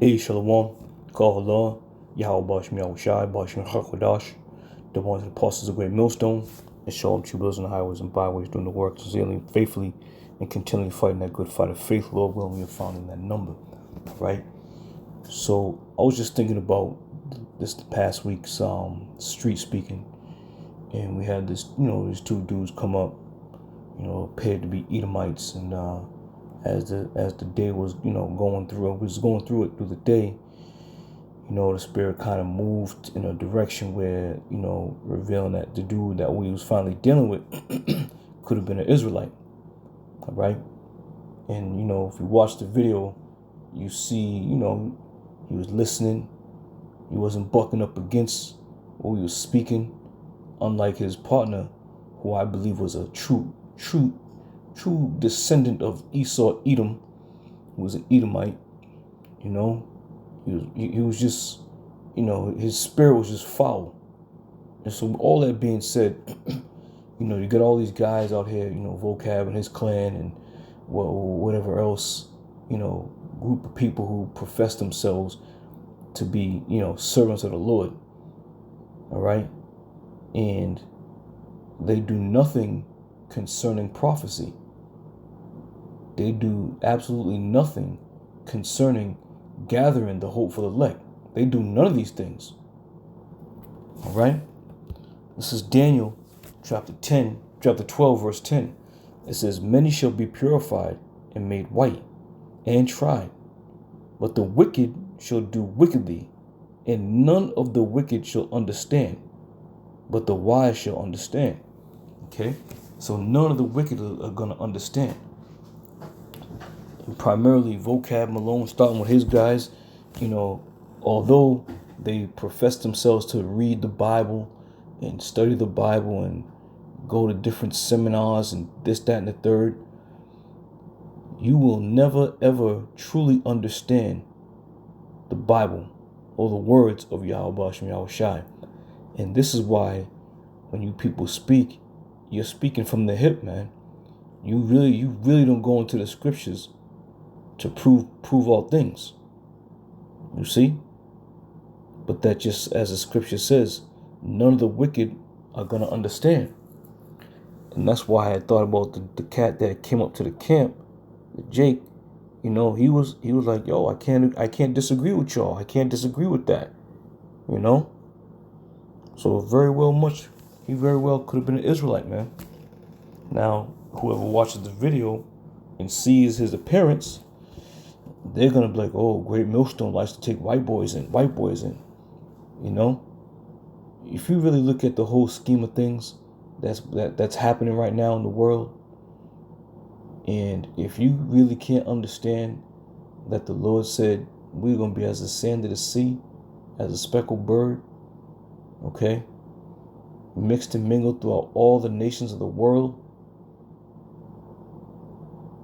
Hey, Shalom, Kahala, Yahweh Bashmi Awashai, Bashmi Hakwadash, the ones that apostles of great millstone, and shalom tribulars on the highways and byways, doing the work, sincerely, faithfully, and continually fighting that good fight of faith, Lord willing, we are found in that number, right? So, I was just thinking about this past week's street speaking, and we had this, these two dudes come up, appeared to be Edomites, and as the day was, going through it through the day, the spirit kind of moved in a direction where, revealing that the dude that we was finally dealing with could have been an Israelite, all right? And, if you watch the video, you see, he was listening. He wasn't bucking up against what he was speaking, unlike his partner, who I believe was a true descendant of Esau, Edom, who was an Edomite. He was just, his spirit was just foul. And so all that being said, you got all these guys out here, Vocab and his clan and whatever else, group of people who profess themselves to be, servants of the Lord. All right. And they do nothing concerning prophecy. They do absolutely nothing concerning gathering the hope for the elect. They do none of these things. All right. This is Daniel chapter 12, verse 10. It says, many shall be purified and made white and tried, but the wicked shall do wickedly, and none of the wicked shall understand, but the wise shall understand. Okay, so none of the wicked are going to understand. And primarily Vocab Malone, starting with his guys, although they profess themselves to read the Bible and study the Bible and go to different seminars and this, that, and the third, you will never, ever truly understand the Bible or the words of Yahweh Bashim Yahushai. And this is why when you people speak, you're speaking from the hip, man. You really don't go into the scriptures to prove all things. You see? But that just as the scripture says, none of the wicked are going to understand. And that's why I had thought about the cat that came up to the camp, Jake. He was like, yo, I can't disagree with y'all. I can't disagree with that. So he very well could have been an Israelite, man. Now, whoever watches the video and sees his appearance, they're gonna be like, oh, Great Millstone likes to take white boys in. If you really look at the whole scheme of things that's happening right now in the world, and if you really can't understand that the Lord said we're gonna be as the sand of the sea, as a speckled bird, okay, mixed and mingled throughout all the nations of the world,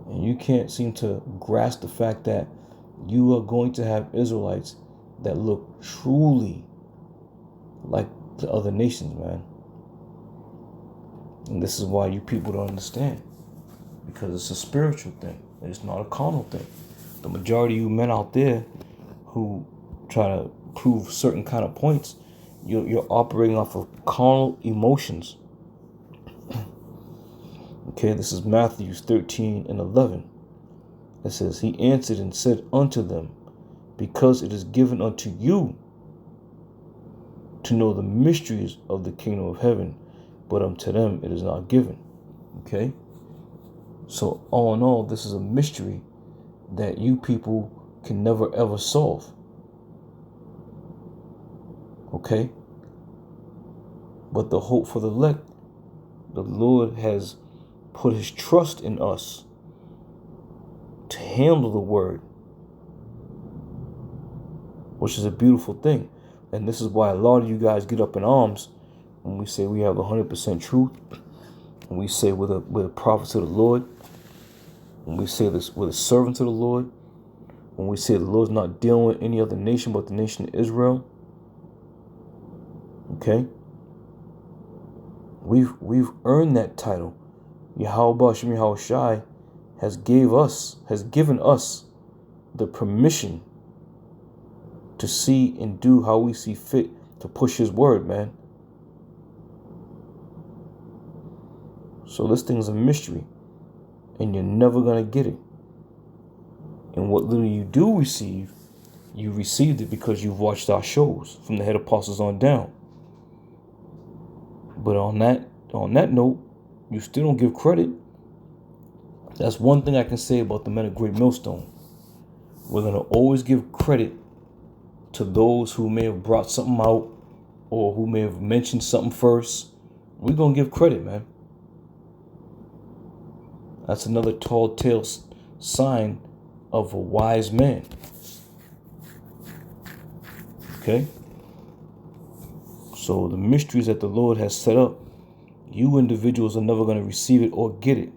and you can't seem to grasp the fact that you are going to have Israelites that look truly like the other nations, man. And this is why you people don't understand, because it's a spiritual thing. It's not a carnal thing. The majority of you men out there who try to prove certain kind of points, you're operating off of carnal emotions. Okay, this is Matthew 13 and 11. It says, he answered and said unto them, because it is given unto you to know the mysteries of the kingdom of heaven, but unto them it is not given. Okay? So all in all, this is a mystery that you people can never ever solve. Okay? But the hope for the elect, the Lord has put his trust in us to handle the word, which is a beautiful thing. And this is why a lot of you guys get up in arms when we say we have 100% truth, when we say we're the prophets of the Lord, when we say this we're the servants of the Lord, when we say the Lord's not dealing with any other nation but the nation of Israel. Okay? We've earned that title. Yahweh Bashim Yahushai has given us the permission to see and do how we see fit to push his word, man. So this thing's a mystery, and you're never going to get it. And what little you do receive, you received it because you've watched our shows from the head apostles on down. But on that note, you still don't give credit. That's one thing I can say about the men of Great Millstone. We're going to always give credit to those who may have brought something out or who may have mentioned something first. We're going to give credit, man. That's another tall tale sign of a wise man. Okay? So the mysteries that the Lord has set up, you individuals are never going to receive it or get it.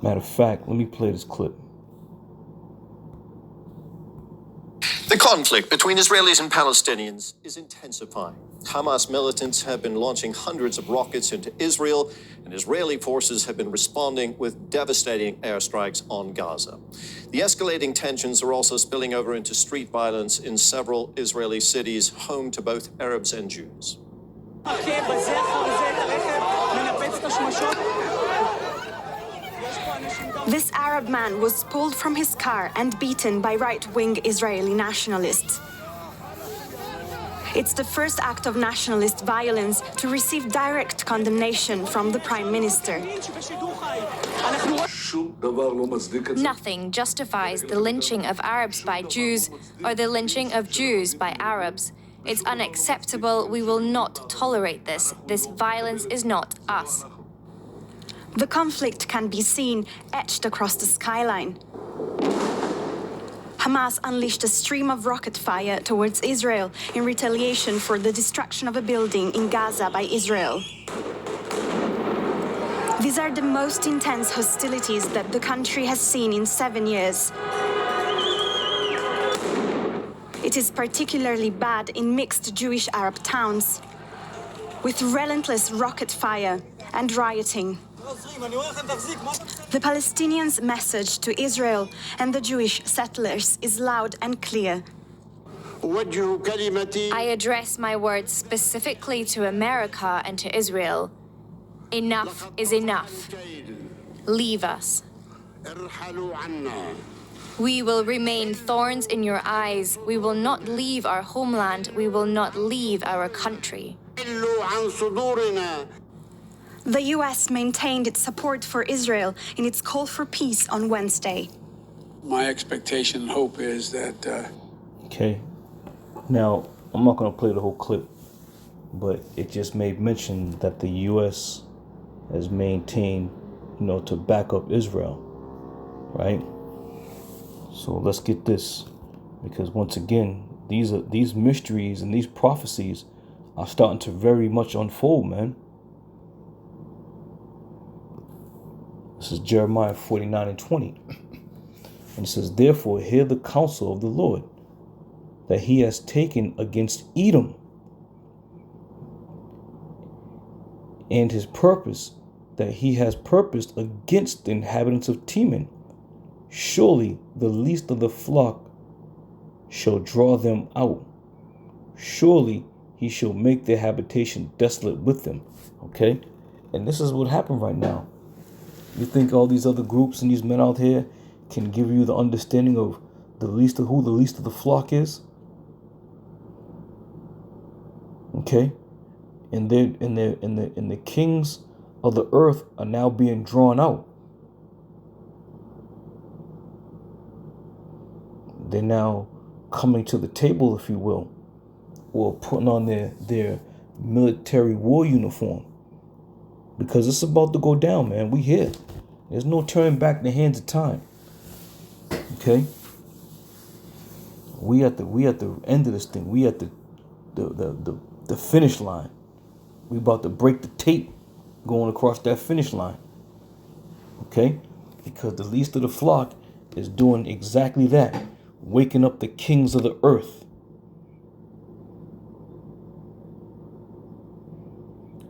Matter of fact, let me play this clip. The conflict between Israelis and Palestinians is intensifying. Hamas militants have been launching hundreds of rockets into Israel, and Israeli forces have been responding with devastating airstrikes on Gaza. The escalating tensions are also spilling over into street violence in several Israeli cities, home to both Arabs and Jews. This Arab man was pulled from his car and beaten by right-wing Israeli nationalists. It's the first act of nationalist violence to receive direct condemnation from the Prime Minister. Nothing justifies the lynching of Arabs by Jews or the lynching of Jews by Arabs. It's unacceptable. We will not tolerate this. This violence is not us. The conflict can be seen etched across the skyline. Hamas unleashed a stream of rocket fire towards Israel in retaliation for the destruction of a building in Gaza by Israel. These are the most intense hostilities that the country has seen in 7 years. It is particularly bad in mixed Jewish-Arab towns, with relentless rocket fire and rioting. The Palestinians' message to Israel and the Jewish settlers is loud and clear. I address my words specifically to America and to Israel. Enough is enough. Leave us. We will remain thorns in your eyes. We will not leave our homeland. We will not leave our country. The U.S. maintained its support for Israel in its call for peace on Wednesday. My expectation and hope is that... Okay. Now, I'm not going to play the whole clip, but it just made mention that the U.S. has maintained, to back up Israel, right? So let's get this, because once again, these mysteries and these prophecies are starting to very much unfold, man. This is Jeremiah 49:20. And it says, therefore, hear the counsel of the Lord that he has taken against Edom, and his purpose that he has purposed against the inhabitants of Teman. Surely the least of the flock shall draw them out. Surely he shall make their habitation desolate with them. Okay? And this is what happened right now. You think all these other groups and these men out here can give you the understanding of who the least of the flock is? Okay? And the kings of the earth are now being drawn out. They're now coming to the table, if you will, or putting on their military war uniform. Because it's about to go down, man. We here. There's no turning back in the hands of time. Okay? We at the end of this thing. We at the finish line. We about to break the tape going across that finish line. Okay? Because the least of the flock is doing exactly that. Waking up the kings of the earth.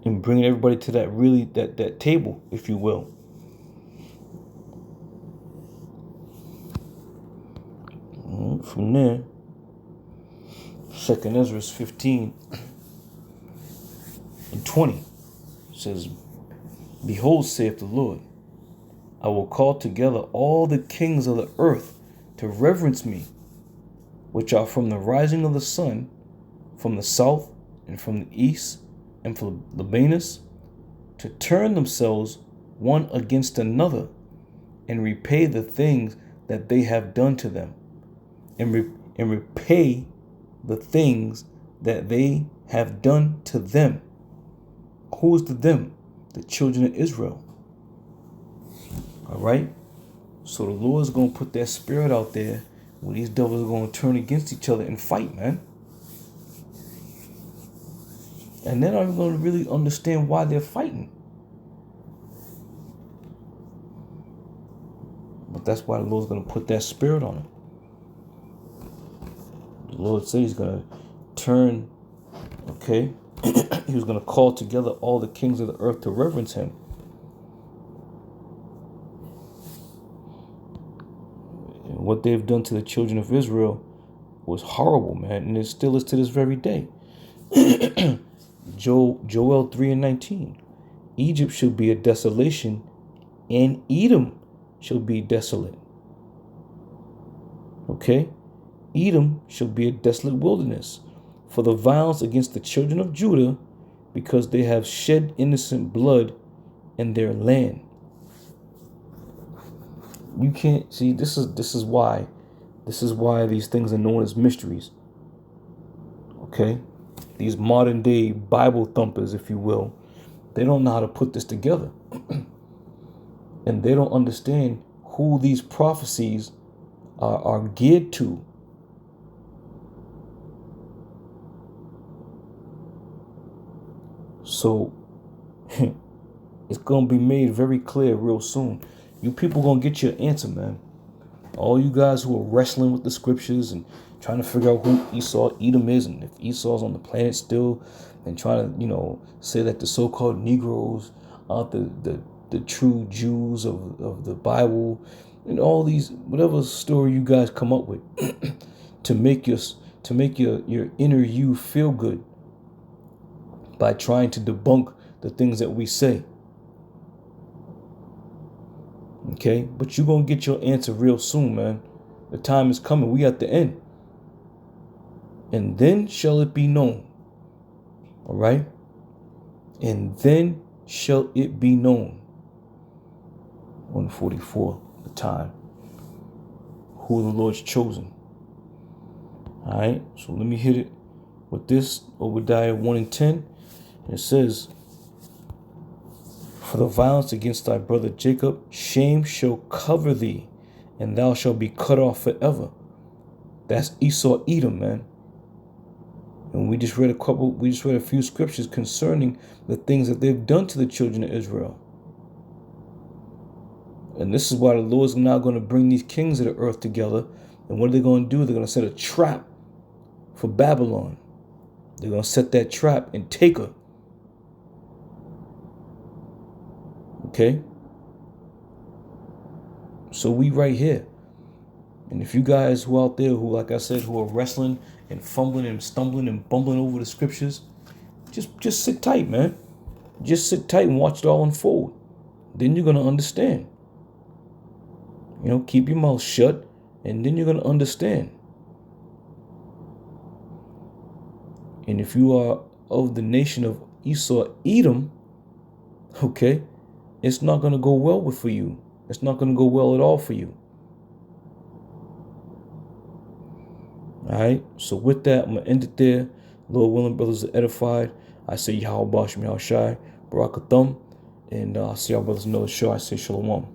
And bringing everybody to that table, if you will. From there, 2nd Ezra 15 and 20 says, Behold, saith the Lord, I will call together all the kings of the earth to reverence me, which are from the rising of the sun, from the south, and from the east, and from Libanus, to turn themselves one against another, and repay the things that they have done to them, and repay the things that they have done to them. Who is the them? The children of Israel. All right? So the Lord's going to put that spirit out there where these devils are going to turn against each other and fight, man. And they're not even going to really understand why they're fighting. But that's why the Lord's going to put that spirit on them. The Lord said he's going to turn, okay? He was going to call together all the kings of the earth to reverence him. And what they've done to the children of Israel was horrible, man. And it still is to this very day. Joel 3 and 19. Egypt shall be a desolation, and Edom shall be desolate. Okay? Edom shall be a desolate wilderness for the violence against the children of Judah, because they have shed innocent blood in their land. You can't see, this is why these things are known as mysteries. Okay? These modern day Bible thumpers, if you will, they don't know how to put this together. And they don't understand who these prophecies are geared to. So it's going to be made very clear real soon. You people going to get your answer, man. All you guys who are wrestling with the scriptures and trying to figure out who Esau, Edom is, and if Esau's on the planet still, and trying to, say that the so-called Negroes aren't the true Jews of the Bible, and all these, whatever story you guys come up with to make your inner you feel good by trying to debunk the things that we say. Okay? But you're going to get your answer real soon, man. The time is coming. We at the end. And then shall it be known. All right? And then shall it be known. 144, the time. Who the Lord's chosen. All right? So let me hit it with this. Obadiah 1 and 10. And it says, For the violence against thy brother Jacob, shame shall cover thee, and thou shalt be cut off forever. That's Esau, Edom, man. And we just read a few scriptures concerning the things that they've done to the children of Israel. And this is why the Lord's now going to bring these kings of the earth together. And what are they going to do? They're going to set a trap for Babylon. They're going to set that trap and take her. Okay? So we right here. And if you guys who out there who, like I said, who are wrestling and fumbling and stumbling and bumbling over the scriptures, just sit tight, man. Just sit tight and watch it all unfold. Then you're going to understand. Keep your mouth shut, and then you're going to understand. And if you are of the nation of Esau, Edom, okay, it's not going to go well for you. It's not going to go well at all for you. All right. So with that, I'm going to end it there. Lord willing, brothers are edified. I say Yahweh Bashim Yahweh Shai, Barakathum. And I'll see y'all brothers in another show. I say Shalom.